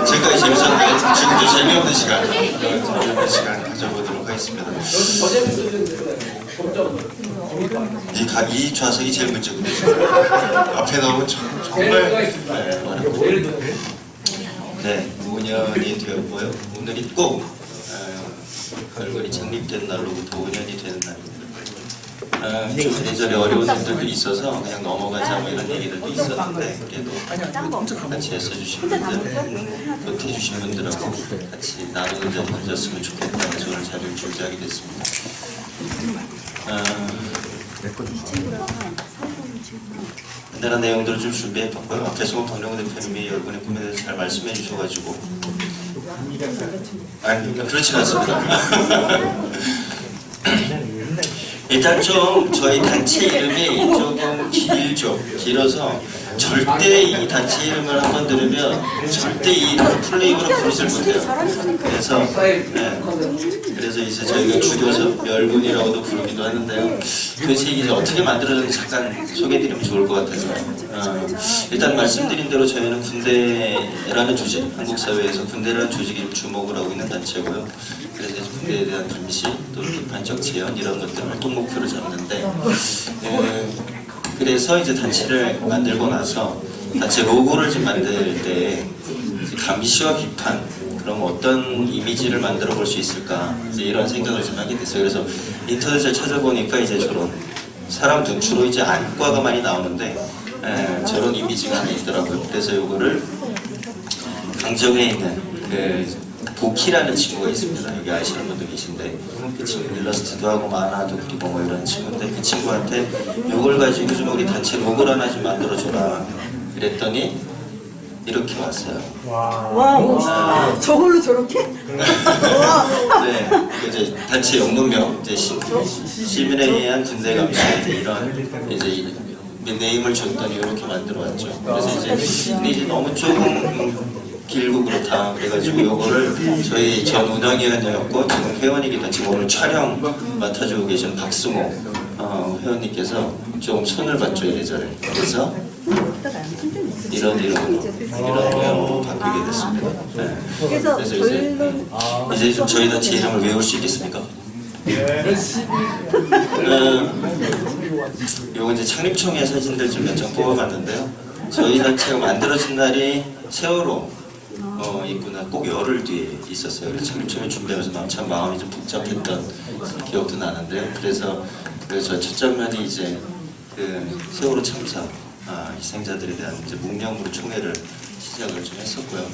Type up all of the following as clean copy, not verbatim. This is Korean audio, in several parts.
지금까지 재밌었는데 지금도 재미없는 시간 가져보도록 하겠습니다. 이 좌석이 제일 문제거든요. 앞에 나오면 정말 어렵고. 네, 5년이 되었고요. 오늘이 꼭 걸걸이 창립된 날로부터 5년이 되는 날입니다. 좀 예전에 어려운 일들도 있어서 그냥 넘어가자 뭐 이런 얘기들도 있었는데 그래도 같이 애써주신 분들, 곁해주신 분들하고 같이 나누는 자리 가졌으면 좋겠다는 저는 자리를 준비하게 됐습니다. 간단한 내용들을 좀 준비해봤고요. 앞에서 박명훈 대표님이 여러분의 꿈에 대해서 잘 말씀해 주셔가지고 아니, 그렇지는 않습니다. 일단 좀 저희 단체 이름이 조금 길어서 절대 이 단체 이름을 한번 들으면 절대 이 이름을 풀네임으로 부르질 못해요. 그래서 이제 저희가 줄여서 멸군이라고도 부르기도 하는데요. 그 책이 이제 어떻게 만들어졌는지 잠깐 소개해드리면 좋을 것 같아서 일단 말씀드린 대로 저희는 군대라는 조직, 한국 사회에서 군대라는 조직이 주목을 하고 있는 단체고요. 그래서 군대에 대한 감시, 또 비판적 제언 이런 것들을 활동 목표로 잡는데 그래서 이제 단체를 만들고 나서 단체 로고를 좀 만들 때 감시와 비판 그럼 어떤 이미지를 만들어 볼 수 있을까 이제 이런 생각을 좀 하게 됐어요. 그래서 인터넷을 찾아보니까 이제 저런 사람 주로 이제 안과가 많이 나오는데 저런 이미지가 하나 있더라고요. 그래서 이거를 강정에 있는 그 보키라는 친구가 있습니다. 여기 아시는 분도 계신데 그 친구 일러스트도 하고 만화도 그리고 뭐 이런 친구인데 그 친구한테 이걸 가지고 좀 우리 단체 로고를 하나 좀 만들어줘라 그랬더니 이렇게 왔어요. 와 멋있다. 저걸로 저렇게? 네, 이제 단체 영문명 이제 시민에 의한 군대 감시 이런 이제 네임을 줬더니 이렇게 만들어 왔죠. 그래서 이제 근데 이제 너무 조금 길고 그렇다 그래가지고 이거를 저희 전 운영위원이었고 지금 회원이기도 한 지금 오늘 촬영 맡아주고 계신 박승호 회원님께서 조금 손을 봤죠 이래저래. 그래서 이런 이름으로 이런 모양으로 바뀌게 됐습니다. 네. 그래서 이제 좀 저희 단체 이름을 외울 수 있겠습니까? 요거 이제 창립총회 사진들 좀 몇 장 뽑아봤는데요. 저희 단체가 만들어진 날이 세월호 있구나 꼭 열흘 뒤에 있었어요. 그래서 창립총회 준비하면서 참 마음이 좀 복잡했던 기억도 나는데 그래서 첫 장면이 이제 그 세월호 참사 희생자들에 대한 이제 묵념으로 총회를 시작을 좀 했었고요.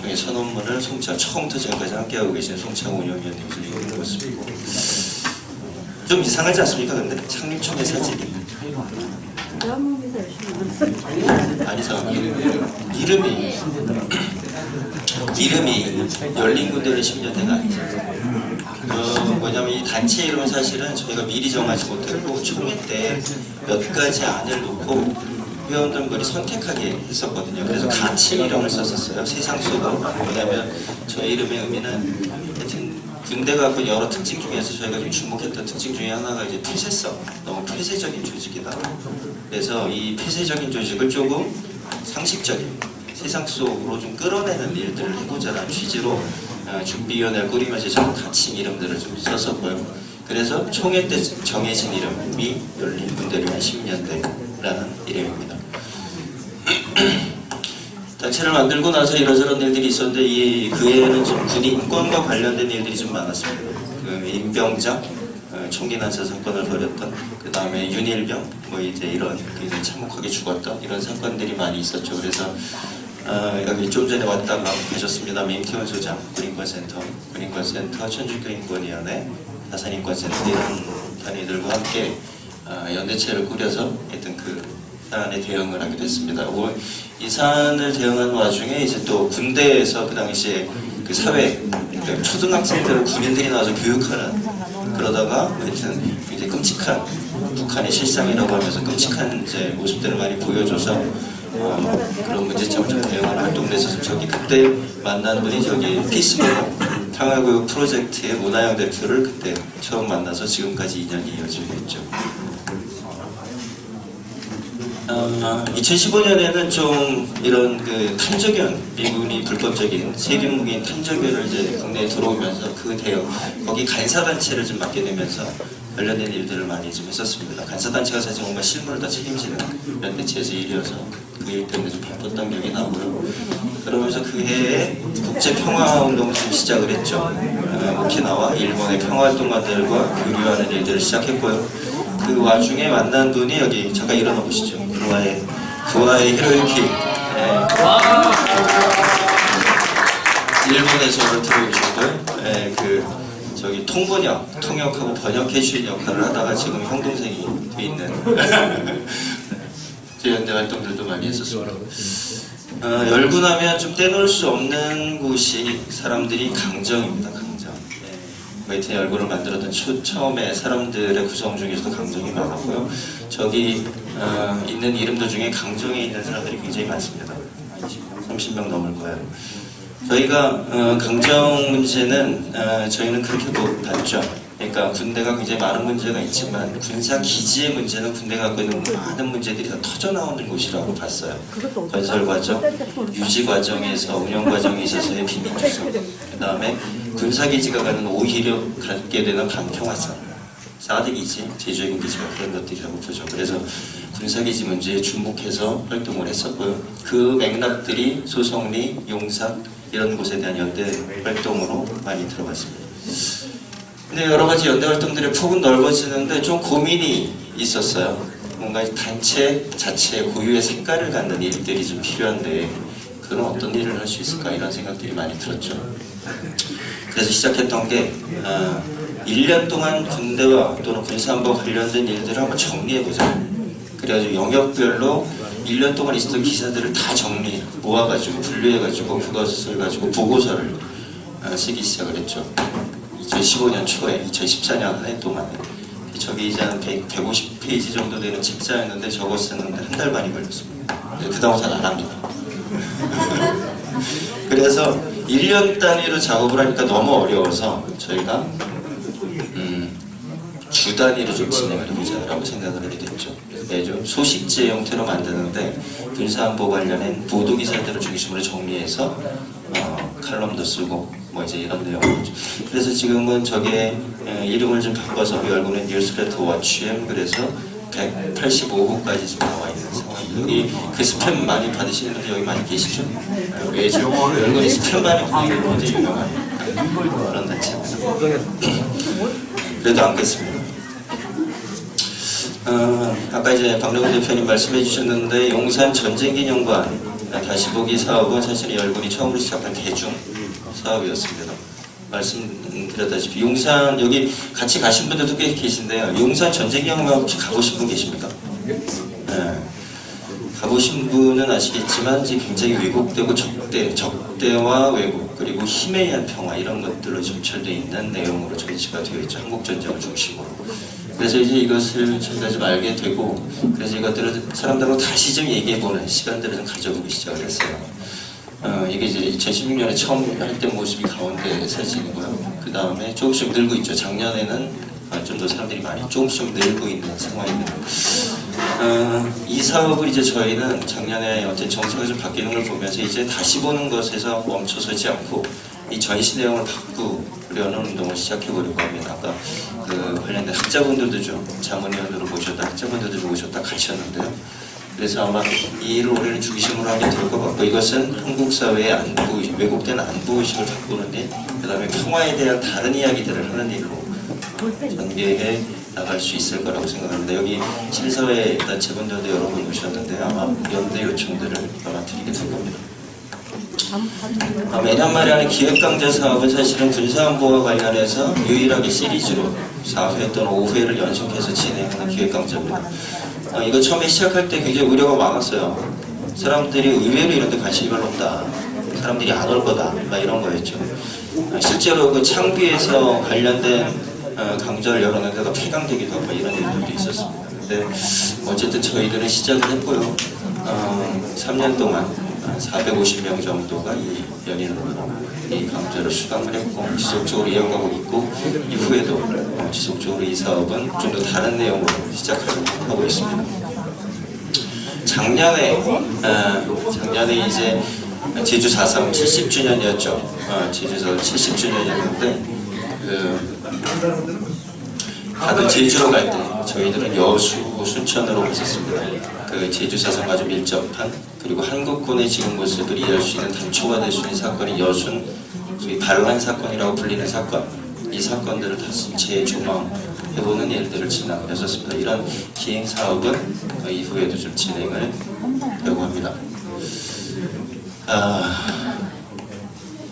중에 선언문을 처음부터 지금까지 함께하고 계신 송창호 운영위원님이 좀 읽는 모습이고 좀 이상하지 않습니까? 근데 창립총회 사진이 안 이상합니다. 이름이 열린군대는 10년대가 아니죠. 뭐냐면 이 단체 이름은 사실은 저희가 미리 정하지 못했고 총회 때 몇 가지 안을 놓고 회원들끼리 선택하게 했었거든요. 그래서 같이 이름을 썼었어요. 세상 속으로. 왜냐면 저희 이름의 의미는 하여튼 군대가 갖고 여러 특징 중에서 저희가 좀 주목했던 특징 중에 하나가 이제 폐쇄성, 너무 폐쇄적인 조직이다. 그래서 이 폐쇄적인 조직을 조금 상식적인 세상 속으로 좀 끌어내는 일들을 해보자라는 취지로 준비위원회를 꾸리면서 저는 같이 이름들을 좀 썼었고요. 그래서 총회 때 정해진 이름이 열린군대를 위한 10년대라는 이름입니다. 단체를 만들고 나서 이러저런 일들이 있었는데 그 해에는 좀 군인권과 관련된 일들이 좀 많았습니다. 그 임병장, 총기 난사 사건을 벌였던 그 다음에 윤일병, 뭐 이제 이런 굉장히 참혹하게 죽었던 이런 사건들이 많이 있었죠. 그래서 여기 좀 전에 왔다가 가셨습니다. 임태원 소장, 군인권센터, 천주교인권위원회, 다산인권센터 이런 단위들과 함께 연대체를 꾸려서 하여튼 그 사안에 대응을 하게 됐습니다. 이 사안을 대응하는 와중에 이제 또 군대에서 그 당시에 그 사회, 그러니까 초등학생들을 군인들이 나와서 교육하는 그러다가 하여튼 굉장히 끔찍한 북한의 실상이라고 하면서 끔찍한 이제 모습들을 많이 보여줘서 그런 문제점을 좀 대응하는 활동을 했어서 저기 그때 만난 분이 저기 피스메이커 평화교육 프로젝트의 문하영 대표를 그때 처음 만나서 지금까지 인연이 이어지고 있죠. 2015년에는 좀 이런 그 탄저균, 미군이 불법적인 세균 무기인 탄저균을 이제 국내에 들어오면서 그 대응, 거기 간사단체를 좀 맡게 되면서 관련된 일들을 많이 좀 했었습니다. 간사단체가 사실 뭔가 실무를 다 책임지는 연대체에서 일이어서 그 일 때문에 좀 바빴던 기억이 나고요. 그러면서 그 해에 국제평화운동을 좀 시작을 했죠. 오키나와 일본의 평화활동가들과 교류하는 일들을 시작했고요. 그 와중에 만난 분이 여기 잠깐 일어나 보시죠. 그와의 히로유키. 네. 일본에서 들어오셨고요. 네, 저기 통역하고 번역해주신 역할을 하다가 지금 형 동생이 돼 있는 제 연대 활동들도 많이 했었습니다. 열고 나면 좀 떼놓을 수 없는 곳이 사람들이 강정입니다. 강정. 웨이트 열고를 만들었던 처음에 사람들의 구성 중에서도 강정이 많았고요. 저기 있는 이름들 중에 강정에 있는 사람들이 굉장히 많습니다. 30명 넘을 거예요. 저희가 강정 문제는 저희는 그렇게 못 봤죠. 그러니까 군대가 굉장히 많은 문제가 있지만 군사 기지의 문제는 군대가 갖고 있는 많은 문제들이 다 터져 나오는 곳이라고 봤어요. 건설 과정, 유지 과정에서 운영 과정에 있어서의 비밀 추적, 그 다음에 군사 기지가 가는 오히려 갖게 되는 반평화성, 사드 기지, 제주해군 기지가 그런 것들이라고 보죠. 그래서 군사 기지 문제에 주목해서 활동을 했었고요. 그 맥락들이 소송리, 용산 이런 곳에 대한 연대 활동으로 많이 들어갔습니다. 근데 여러 가지 연대 활동들의 폭은 넓어지는데 좀 고민이 있었어요. 뭔가 단체 자체의 고유의 색깔을 갖는 일들이 좀 필요한데 그런 어떤 일을 할 수 있을까 이런 생각들이 많이 들었죠. 그래서 시작했던 게 1년 동안 군대와 또는 군사안보 관련된 일들을 한번 정리해보자. 그래가지고 영역별로 1년 동안 있었던 기사들을 다 모아가지고 분류해가지고 그것을 가지고 보고서를 쓰기 시작을 했죠. 2015년 초에 2014년 한 해 동안 저기 이제 한 150페이지 정도 되는 책자였는데 저거 쓰는데 한 달 반이 걸렸습니다. 그 다음부터는 안 합니다. 그래서 1년 단위로 작업을 하니까 너무 어려워서 저희가 주 단위로 좀 진행을 해보자라고 생각을 하게 됐죠. 매주 소식지 형태로 만드는데 군사안보 관련된 보도기사들을 중심으로 정리해서 칼럼도 쓰고 뭐 이제 이런 내용이죠. 그래서 지금은 저게 이름을 좀 바꿔서 열고는 뉴스레터 워치엠 그래서 185호까지 지금 나와 있는 상황입니다. 여기 그 스팸 많이 받으시는 분들 여기 많이 계시죠? 왜죠? 열고는 스팸 많이 받는 굉장히 유명한 그런 단체입니다. 그래도 안 깼습니다. 아까 이제 박명훈 대표님 말씀해 주셨는데 용산 전쟁기념관 다시 보기 사업은 사실 열군이 처음으로 시작한 대중 사업이었습니다. 말씀드렸다시피 용산 여기 같이 가신 분들도 꽤 계신데요. 용산 전쟁기념관 혹시 가보신 분 계십니까? 네. 가보신 분은 아시겠지만 이제 굉장히 왜곡되고 적대와 왜곡 그리고 힘에 의한 평화 이런 것들로 점철되어 있는 내용으로 전시가 되어 있죠. 한국전쟁을 중심으로. 그래서 이제 이것을 저희가 좀 알게 되고 그래서 이것들을 사람들하고 다시 좀 얘기해보는 시간들을 좀 가져보기 시작을 했어요. 이게 이제 2016년에 처음 할 때 모습이 가운데 사진이고요. 그 다음에 조금씩 늘고 있죠. 작년에는 좀 더 사람들이 많이 조금씩 늘고 있는 상황입니다. 이 사업을 이제 저희는 작년에 어떤 정세가 좀 바뀌는 걸 보면서 이제 다시 보는 것에서 멈춰서지 않고 이 전시 내용을 바꾸려는 운동을 시작해보려고 합니다. 아까 그 관련된 학자분들도 좀 자문위원으로 모셨다, 학자분들도 좀 모셨다 가셨는데요. 그래서 아마 이 일을 올해는 중심으로 하게 될 것 같고 이것은 한국 사회의 안보, 왜곡된 안보의식을 바꾸는 일, 그 다음에 평화에 대한 다른 이야기들을 하는 일로 전개해 나갈 수 있을 거라고 생각합니다. 여기 실사회 단체분들도 여러 분 오셨는데 아마 연대 요청들을 아마 드리게 될 겁니다. 매년 말에 하는 기획강좌 사업은 사실은 군사안보와 관련해서 유일하게 시리즈로 4회 또는 5회를 연속해서 진행하는 기획강좌입니다. 이거 처음에 시작할 때 굉장히 우려가 많았어요. 사람들이 의외로 이런 데 관심이 별로 없다. 사람들이 안 올 거다. 막 이런 거였죠. 실제로 그 창비에서 관련된 강좌를 여러 데가 폐강되기도 하고 이런 일들도 있었습니다. 근데 어쨌든 저희들은 시작을 했고요. 3년 동안 450명 정도가 이 연인으로 이 강좌를 수강을 했고 지속적으로 이어가고 있고 이후에도 지속적으로 이 사업은 좀 더 다른 내용으로 시작하고 있습니다. 작년에 이제 제주 4.3 70주년이었죠. 제주에서 70주년이었는데 다들 제주로 갈 때 저희들은 여수, 순천으로 갔었습니다. 그 제주 4.3 아주 밀접한, 그리고 한국군의 지금 모습을 이해할 수 있는 단초가 될 수 있는 사건이 여순 소위 발환 사건이라고 불리는 사건, 이 사건들을 다시 재조망해보는 일들을 진행을 했었습니다. 이런 기행 사업은 이후에도 좀 진행을 하려고 합니다.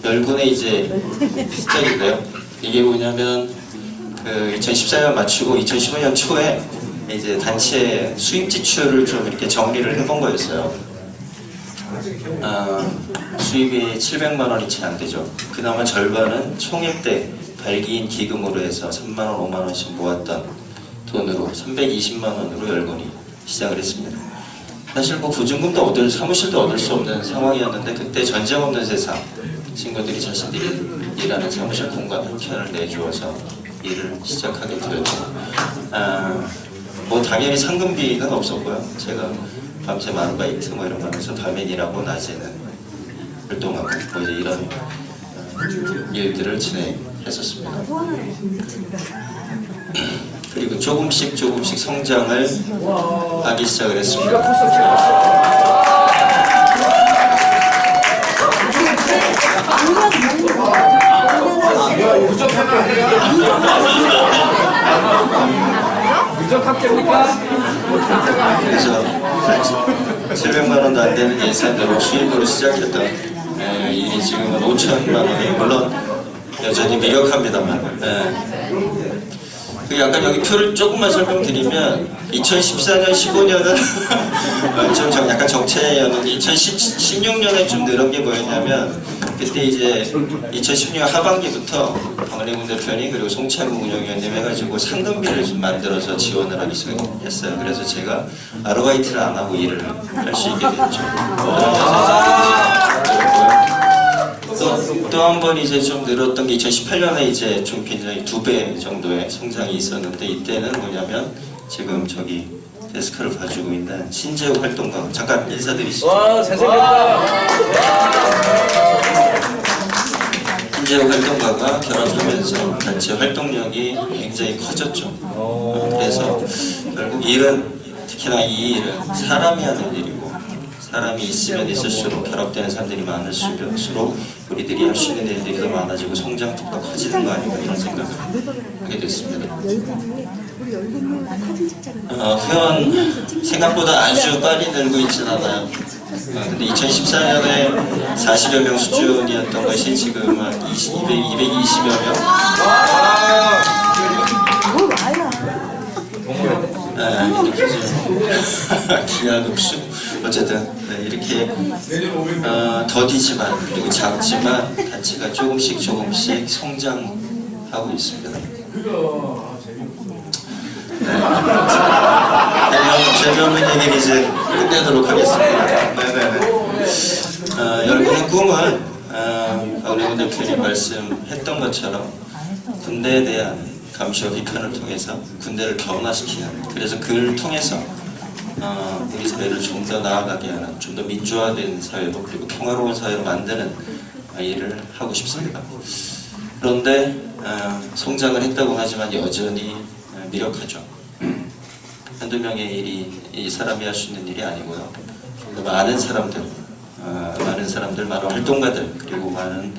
열군의 이제 시작인데요. 이게 뭐냐면 2014년 마치고 2015년 초에 이제 단체 수입 지출을 좀 이렇게 정리를 해본 거였어요. 수입이 700만 원이 채 안 되죠. 그나마 절반은 총액 때 발기인 기금으로 해서 3만 원, 5만 원씩 모았던 돈으로 320만 원으로 열군이 시작을 했습니다. 사실 뭐 보증금도 사무실도 얻을 수 없는 상황이었는데, 그때 전쟁 없는 세상, 친구들이 자신들이 일하는 사무실 공간 한 켠을 내주어서 일을 시작하게 되었죠. 뭐 당연히 상금비는 없었고요. 제가 밤새 아르바이트 뭐 이런 거 하면서 밤엔 일하고 낮에는 활동하고 뭐 이제 이런 일들을 진행했었습니다. 그리고 조금씩 성장을 하기 시작을 했습니다. 그래서 700만 원도 안 되는 예산으로 수입으로 시작했던 일이 지금은 5천만 원이 물론 여전히 미력합니다만, 약간 여기 표를 조금만 설명드리면 2014년, 15년은 좀 약간 정체였는데 2016년에 좀 늘은 게 뭐였냐면, 그때 이제 2016년 하반기부터 박래군 대표님 그리고 송창국 운영위원님 해가지고 상금비를 좀 만들어서 지원을 하기 시작했어요. 그래서 제가 아르바이트를 안 하고 일을 할 수 있게 됐죠. 또 한 번 이제 좀 늘었던 게 2018년에 이제 좀 굉장히 2배 정도의 성장이 있었는데, 이때는 뭐냐면 지금 저기 데스크를 봐주고 있는 신재우 활동가, 잠깐 인사드리시죠. 와, 잘생겼다. 신재우 활동가가 결합하면서 단체 활동력이 굉장히 커졌죠. 그래서 결국 일은, 특히나 이 일은 사람이 하는 일이고, 사람이 있으면 있을수록 결합되는 사람들이 많을수록 우리들이 할 수 있는 일들이 더 많아지고 성장폭도 커지는 거 아닌가, 이런 생각을 하게 됐습니다. 회원 생각보다 아주 빨리 늘고 있진 않아요. 근데 2014년에 40여 명 수준이었던 것이 지금 한 220여 명. 이렇게 기하급수, 어쨌든 이렇게 더디지만, 그리고 작지만 단체가 조금씩 성장하고 있습니다. 재미없는 얘기는 이제 끝내도록 하겠습니다. 열군의 꿈은 박래군 대표님 말씀했던 것처럼 군대에 대한 감시와 비판을 통해서 군대를 변화시키는, 그래서 그를 통해서 우리 사회를 좀 더 나아가게 하는, 좀 더 민주화된 사회로, 그리고 평화로운 사회로 만드는 일을 하고 싶습니다. 그런데 성장을 했다고 하지만 여전히 미력하죠. 한두 명의 일이 이 사람이 할 수 있는 일이 아니고요. 많은 사람들, 많은 활동가들, 그리고 많은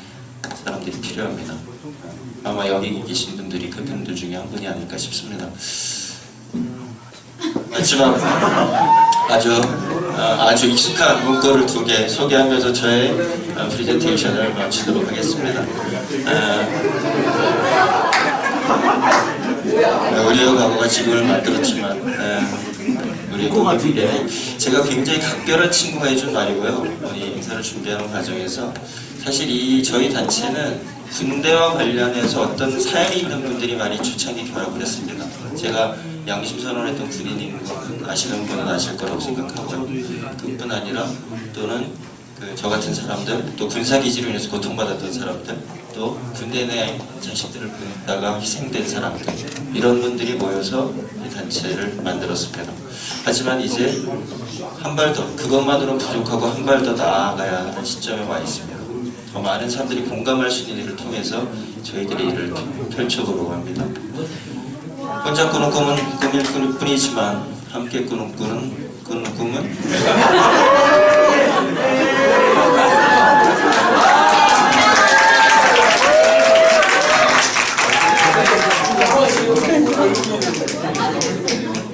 사람들이 필요합니다. 아마 여기 계신 분들이 그분들 중에 한 분이 아닐까 싶습니다. 하지만 아주 익숙한 문구를 2개 소개하면서 저의 프레젠테이션을 마치도록 하겠습니다. 우리의 과거가 지구를 만들었지만 우리의 꿈은 미래. 제가 굉장히 각별한 친구가 해준 말이고요. 이 행사를 준비하는 과정에서 사실 저희 단체는 군대와 관련해서 어떤 사연이 있는 분들이 많이 초창기 결합을 했습니다. 제가 양심선언했던 군인인 거 아시는 분은 아실 거라고 생각하고요. 그뿐 아니라 또는 저 같은 사람들, 또 군사기지로 인해서 고통받았던 사람들, 또 군대 내 자식들을 보내다가 희생된 사람들, 이런 분들이 모여서 이 단체를 만들었습니다. 하지만 이제 한 발 더, 그것만으로는 부족하고 한 발 더 나아가야 하는 시점에 와 있습니다. 더 많은 사람들이 공감할 수 있는 일을 통해서 저희들이 일을 펼쳐보려고 합니다. 혼자 꾸는 꿈은 꿈일 뿐이지만 함께 꾸는 꿈은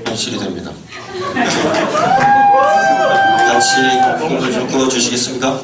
현실이 됩니다. 같이 꿈을 좀 꾸어주시겠습니까?